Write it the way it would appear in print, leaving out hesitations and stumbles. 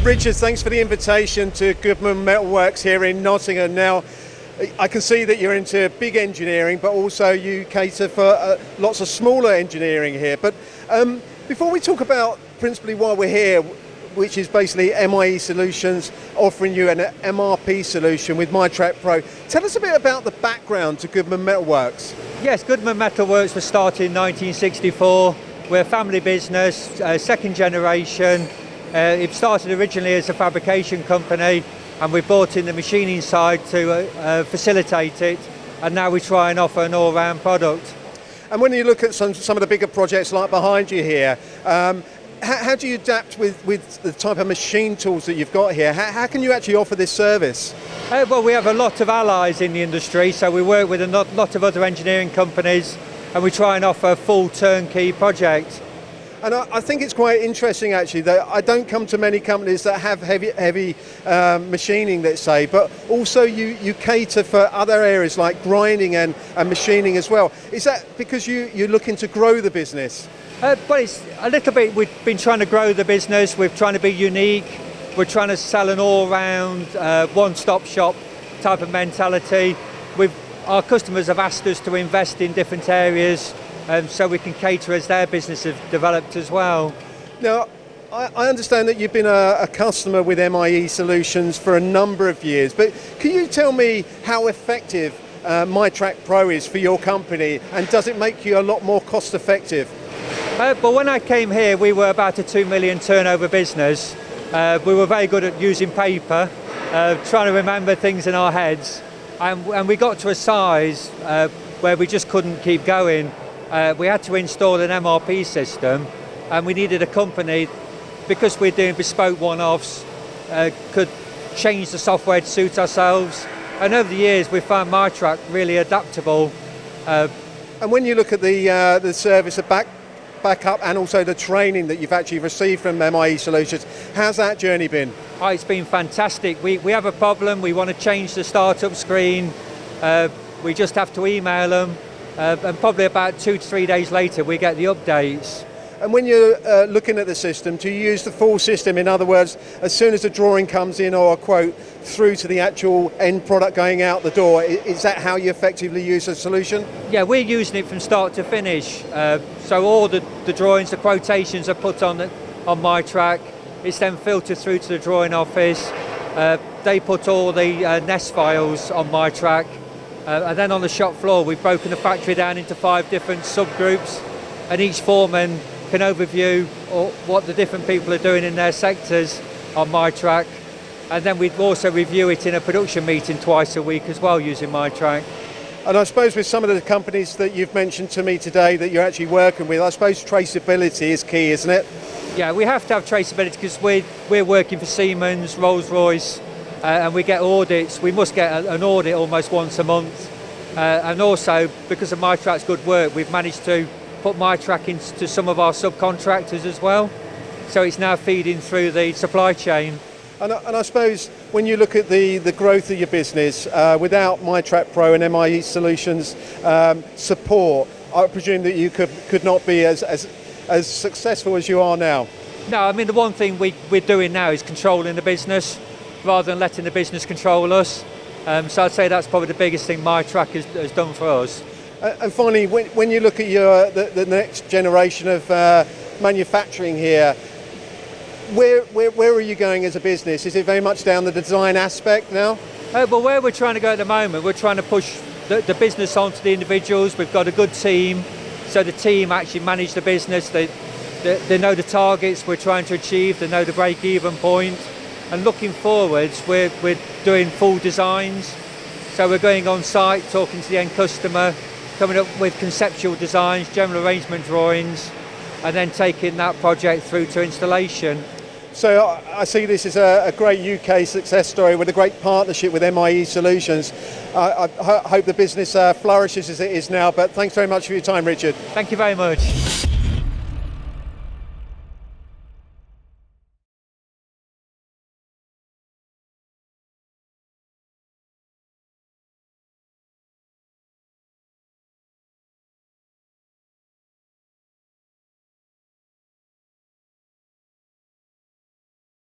Richard, thanks for the invitation to Goodman Metal Works here in Nottingham. Now, I can see that you're into big engineering, but also you cater for lots of smaller engineering here. But before we talk about principally why we're here, which is basically MIE Solutions offering you an MRP solution with MIETrak Pro, tell us a bit about the background to Goodman Metal Works. Yes, Goodman Metal Works was started in 1964. We're a family business, second generation. It started originally as a fabrication company, and we brought in the machining side to facilitate it, and now we try and offer an all-round product. And when you look at some of the bigger projects like behind you here, how do you adapt with the type of machine tools that you've got here? How can you actually offer this service? Well, we have a lot of allies in the industry, so we work with a lot of other engineering companies, and we try and offer a full turnkey project. And I think it's quite interesting actually that I don't come to many companies that have heavy machining, let's say, but also you cater for other areas like grinding and machining as well. Is that because you're looking to grow the business? Well, it's a little bit, we've been trying to grow the business, we're trying to be unique, we're trying to sell an all-round, one-stop shop type of mentality. Our customers have asked us to invest in different areas, so we can cater as their business has developed as well. Now, I understand that you've been a customer with MIE Solutions for a number of years, but can you tell me how effective MIETrak Pro is for your company, and does it make you a lot more cost effective? But when I came here, we were about a 2 million turnover business. We were very good at using paper, trying to remember things in our heads, and we got to a size where we just couldn't keep going. We had to install an MRP system, and we needed a company, because we're doing bespoke one-offs, could change the software to suit ourselves. And over the years, we found MIETrak really adaptable. And when you look at the service of backup and also the training that you've actually received from MIE Solutions, how's that journey been? Oh, it's been fantastic. We have a problem, we want to change the startup screen, we just have to email them, and probably about 2 to 3 days later we get the updates. And when you're looking at the system, do you use the full system? In other words, as soon as a drawing comes in or a quote through to the actual end product going out the door, is that how you effectively use the solution? Yeah, we're using it from start to finish. So all the drawings, the quotations are put on MIETrak. It's then filtered through to the drawing office. They put all the nest files on MIETrak. And then on the shop floor, we've broken the factory down into 5 different subgroups, and each foreman can overview what the different people are doing in their sectors on MIETrak. And then we'd also review it in a production meeting twice a week as well using MIETrak. And I suppose with some of the companies that you've mentioned to me today that you're actually working with, I suppose traceability is key, isn't it? Yeah, we have to have traceability because we're working for Siemens, Rolls-Royce, and we get audits. We must get an audit almost once a month. And also, because of MIETrak's good work, we've managed to put MIETrak into some of our subcontractors as well. So it's now feeding through the supply chain. And I suppose when you look at the growth of your business, without MIETrak Pro and MIE Solutions support, I presume that you could not be as successful as you are now. No, I mean the one thing we're doing now is controlling the business rather than letting the business control us. So I'd say that's probably the biggest thing MIETrak has done for us. And finally, when you look at the next generation of manufacturing here, where are you going as a business? Is it very much down the design aspect now? Well, where we're trying to go at the moment, we're trying to push the business onto the individuals. We've got a good team, so the team actually manage the business. They know the targets we're trying to achieve, they know the break-even point. And looking forwards, we're doing full designs. So we're going on site, talking to the end customer, coming up with conceptual designs, general arrangement drawings, and then taking that project through to installation. So I see this as a great UK success story with a great partnership with MIE Solutions. I hope the business flourishes as it is now, but thanks very much for your time, Richard. Thank you very much.